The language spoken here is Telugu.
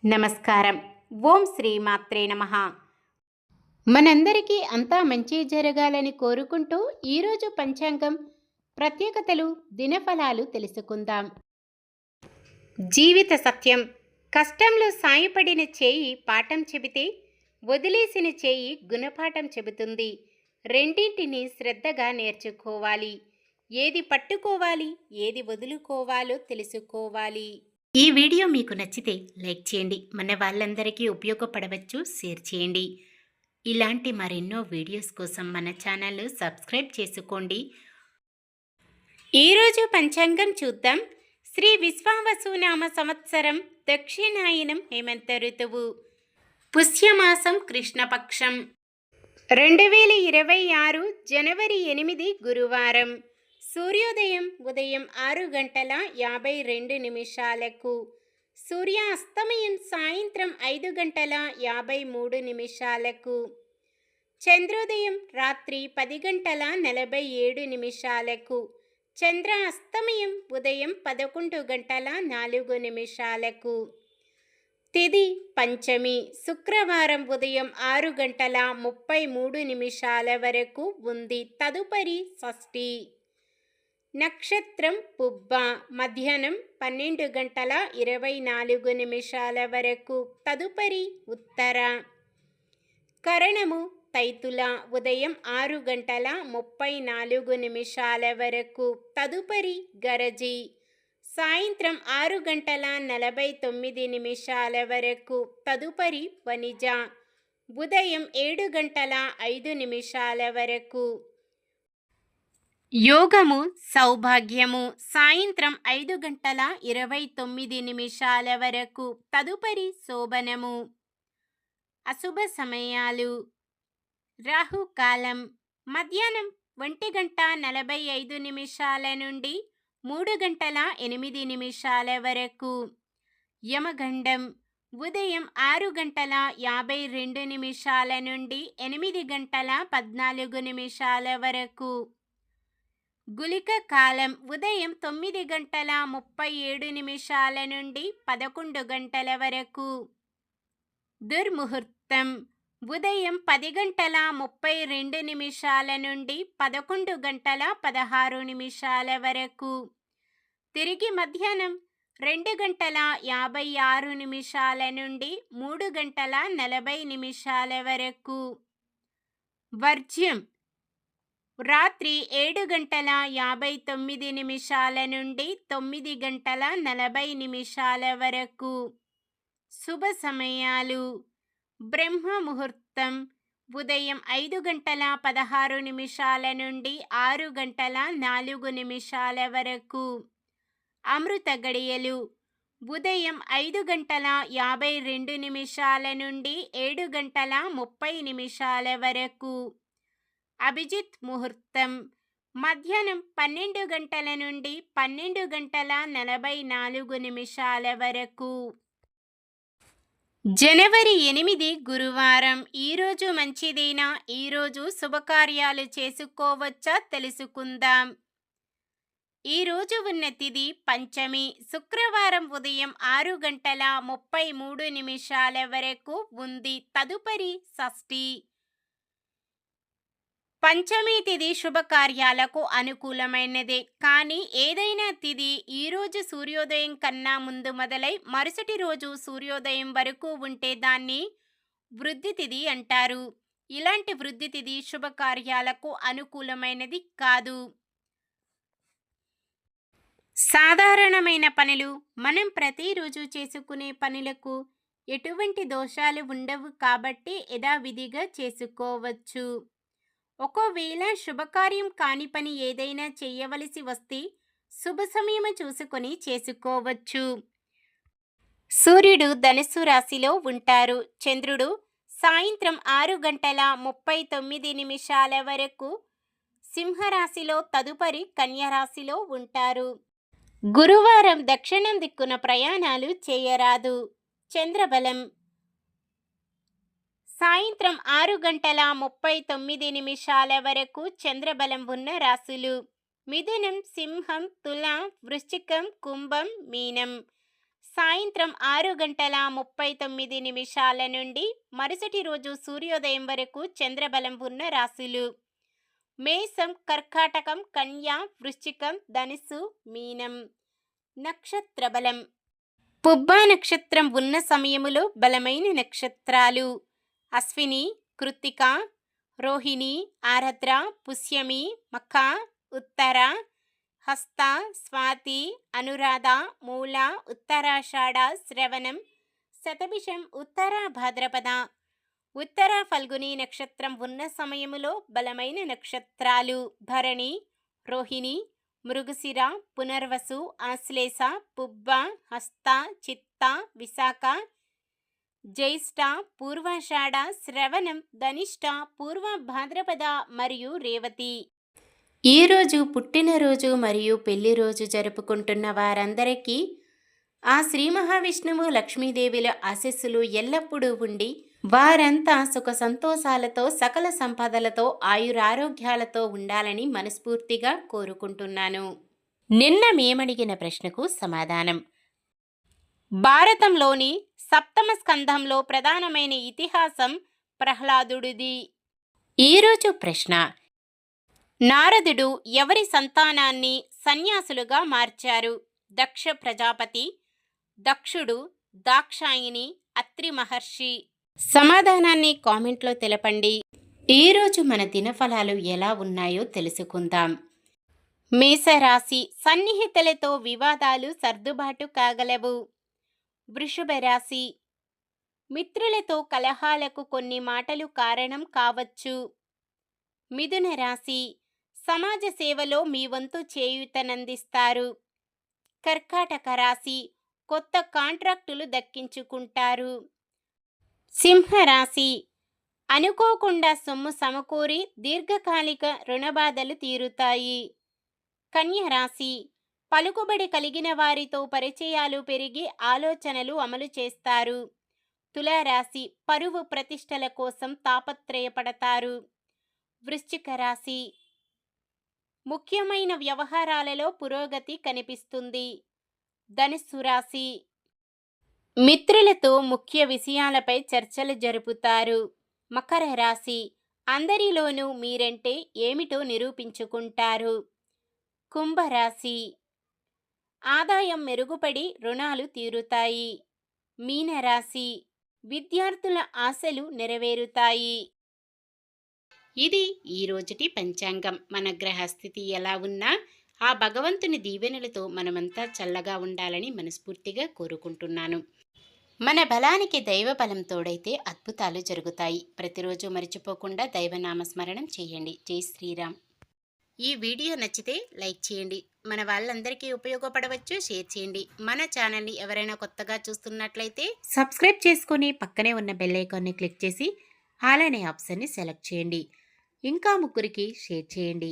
నమస్కారం. ఓం శ్రీ మాత్రే నమః. మనందరికీ అంతా మంచి జరగాలని కోరుకుంటూ ఈరోజు పంచాంగం ప్రత్యేకతలు, దినఫలాలు తెలుసుకుందాం. జీవిత సత్యం. కష్టంలో సాయపడిన చేయి పాఠం చెబితే, వదిలేసిన చేయి గుణపాఠం చెబుతుంది. రెండింటిని శ్రద్ధగా నేర్చుకోవాలి. ఏది పట్టుకోవాలి, ఏది వదులుకోవాలో తెలుసుకోవాలి. ఈ వీడియో మీకు నచ్చితే లైక్ చేయండి. మన వాళ్ళందరికీ ఉపయోగపడవచ్చు, షేర్ చేయండి. ఇలాంటి మరెన్నో వీడియోస్ కోసం మన ఛానల్ సబ్స్క్రైబ్ చేసుకోండి. ఈరోజు పంచాంగం చూద్దాం. శ్రీ విశ్వావసునామ సంవత్సరం, దక్షిణాయనం, హేమంత ఋతువు, పుష్యమాసం, కృష్ణపక్షం, 2026 జనవరి 8 గురువారం. సూర్యోదయం ఉదయం 6:52 సూర్యాస్తమయం సాయంత్రం 5:53 చంద్రోదయం రాత్రి 10:47 చంద్రాస్తమయం ఉదయం 11:04 తిథి పంచమి, శుక్రవారం ఉదయం 6:33 వరకు ఉంది. తదుపరి షష్ఠి. నక్షత్రం పుబ్బ, మధ్యాహ్నం 12:24 వరకు. తదుపరి ఉత్తర. కరణము తైతుల, ఉదయం 6:34 వరకు. తదుపరి గరజి, సాయంత్రం 6:49 వరకు. తదుపరి వనిజ, ఉదయం 7:05 వరకు. యోగము సౌభాగ్యము, సాయంత్రం 5:29 వరకు. తదుపరి శోభనము. అశుభ సమయాలు: రాహుకాలం మధ్యాహ్నం 1:45 నుండి 3:08 వరకు. యమగండం ఉదయం 6:52 నుండి 8:14 వరకు. గుళిక కాలం ఉదయం 9:37 నుండి 11 వరకు. దుర్ముహూర్తం ఉదయం 10:32 నుండి 11:16 వరకు. తిరిగి మధ్యాహ్నం 2:56 నుండి 3:40 వరకు. వర్జ్యం రాత్రి 7:59 నుండి 9:40 వరకు. శుభ సమయాలు: బ్రహ్మ ముహూర్తం ఉదయం 5:16 నుండి 6:04 వరకు. అమృత గడియలు ఉదయం 5:52 నుండి 7:30 వరకు. అభిజిత్ ముహూర్తం మధ్యాహ్నం 12 నుండి 12:44 వరకు. జనవరి 8 గురువారం. ఈరోజు మంచిదేనా? ఈరోజు శుభకార్యాలు చేసుకోవచ్చా తెలుసుకుందాం. ఈరోజు ఉన్న తిథి పంచమి, శుక్రవారం ఉదయం 6:33 వరకు ఉంది. తదుపరి షష్ఠి. పంచమి తిథి శుభకార్యాలకు అనుకూలమైనదే. కానీ ఏదైనా తిథి ఈరోజు సూర్యోదయం కన్నా ముందు మొదలై మరుసటి రోజు సూర్యోదయం వరకు ఉంటే దాన్ని వృద్ధి తిథి అంటారు. ఇలాంటి వృద్ధి తిథి శుభకార్యాలకు అనుకూలమైనది కాదు. సాధారణమైన పనులు, మనం ప్రతిరోజు చేసుకునే పనులకు ఎటువంటి దోషాలు ఉండవు కాబట్టి యథావిధిగా చేసుకోవచ్చు. ఒకవేళ శుభకార్యం కాని పని ఏదైనా చేయవలసి వస్తే శుభ సమయం చూసుకొని చేసుకోవచ్చు. సూర్యుడు ధనుస్సు రాశిలో ఉంటారు. చంద్రుడు సాయంత్రం 6:39 వరకు సింహరాశిలో, తదుపరి కన్యరాశిలో ఉంటారు. గురువారం దక్షిణం దిక్కున ప్రయాణాలు చేయరాదు. చంద్రబలం సాయంత్రం 6:39 వరకు. చంద్రబలం ఉన్న రాశులు: మిథునం, సింహం, తుల, వృశ్చికం, కుంభం, మీనం. సాయంత్రం 6:39 నుండి మరుసటి రోజు సూర్యోదయం వరకు చంద్రబలం ఉన్న రాశులు: మేషం, కర్కాటకం, కన్యా, వృశ్చికం, ధనుస్సు, మీనం. నక్షత్ర బలం: పుబ్బా నక్షత్రం ఉన్న సమయములో బలమైన నక్షత్రాలు: అశ్విని, కృత్తిక, రోహిణి, ఆరద్ర, పుష్యమి, మఖ, ఉత్తర, హస్త, స్వాతి, అనురాధ, మూల, ఉత్తరాషాఢ, శ్రవణం, శతభిషం, ఉత్తర భాద్రపద. ఉత్తర ఫల్గుని నక్షత్రం ఉన్న సమయములో బలమైన నక్షత్రాలు: భరణి, రోహిణి, మృగశిర, పునర్వసు, ఆశ్లేష, పుబ్బ, హస్త, చిత్త, విశాఖ, జ్యేష్ఠ, పూర్వాషాఢ, శ్రవణం, ధనిష్ట, పూర్వ భాద్రపద మరియు రేవతి. ఈరోజు పుట్టినరోజు మరియు పెళ్లి రోజు జరుపుకుంటున్న వారందరికీ ఆ శ్రీ మహావిష్ణువు, లక్ష్మీదేవిల ఆశీస్సులు ఎల్లప్పుడూ ఉండి వారంతా సుఖ సంతోషాలతో, సకల సంపదలతో, ఆయురారోగ్యాలతో ఉండాలని మనస్ఫూర్తిగా కోరుకుంటున్నాను. నిన్న మేమడిగిన ప్రశ్నకు సమాధానం: భారతంలోని సప్తమ స్కంధంలో ప్రధానమైన ఇతిహాసం ప్రహ్లాదుడిది. ఈరోజు ప్రశ్న: నారదుడు ఎవరి సంతానాన్ని సన్యాసులుగా మార్చారు? దక్ష ప్రజాపతి, దక్షుడు, దాక్షాయిని, అత్రి మహర్షి. సమాధానాన్ని కామెంట్లో తెలపండి. ఈరోజు మన దినఫలాలు ఎలా ఉన్నాయో తెలుసుకుందాం. మేషరాశి: సన్నిహితులతో వివాదాలు సర్దుబాటు కాగలవు. వృషభ రాశి: మిత్రులతో కలహాలకు కొన్ని మాటలు కారణం కావచ్చు. మిథున రాశి: సమాజ సేవలో మీ వంతు చేయూతనందిస్తారు. కర్కాటక రాశి: కొత్త కాంట్రాక్టులు దక్కించుకుంటారు. సింహరాశి: అనుకోకుండా సొమ్ము సమకూరి దీర్ఘకాలిక రుణబాధలు తీరుతాయి. కన్యా రాశి: పలుకుబడి కలిగిన వారితో పరిచయాలు పెరిగి ఆలోచనలు అమలు చేస్తారు. తులారాశి: పరువు ప్రతిష్టల కోసం తాపత్రయపడతారు. వృశ్చిక రాశి: ముఖ్యమైన వ్యవహారాలలో పురోగతి కనిపిస్తుంది. ధనుస్సు రాశి: మిత్రులతో ముఖ్య విషయాలపై చర్చలు జరుపుతారు. మకర రాశి: అందరిలోనూ మీరంటే ఏమిటో నిరూపించుకుంటారు. కుంభరాశి: ఆదాయం మెరుగుపడి రుణాలు తీరుతాయి. మీనరాశి: విద్యార్థుల ఆశలు నెరవేరుతాయి. ఇది ఈరోజుటి పంచాంగం. మన గ్రహస్థితి ఎలా ఉన్నా ఆ భగవంతుని దీవెనలతో మనమంతా చల్లగా ఉండాలని మనస్ఫూర్తిగా కోరుకుంటున్నాను. మన బలానికి దైవ బలం తోడైతే అద్భుతాలు జరుగుతాయి. ప్రతిరోజు మర్చిపోకుండా దైవనామస్మరణం చేయండి. జై శ్రీరామ్. ఈ వీడియో నచ్చితే లైక్ చేయండి. మన వాళ్ళందరికీ ఉపయోగపడవచ్చు. షేర్ చేయండి. మన ఛానల్ని ఎవరైనా కొత్తగా చూస్తున్నట్లయితే సబ్స్క్రైబ్ చేసుకొని పక్కనే ఉన్న బెల్ ఐకాన్ని క్లిక్ చేసి ఆల్ అనే ఆప్షన్ని సెలెక్ట్ చేయండి. ఇంకా ముగ్గురికి షేర్ చేయండి.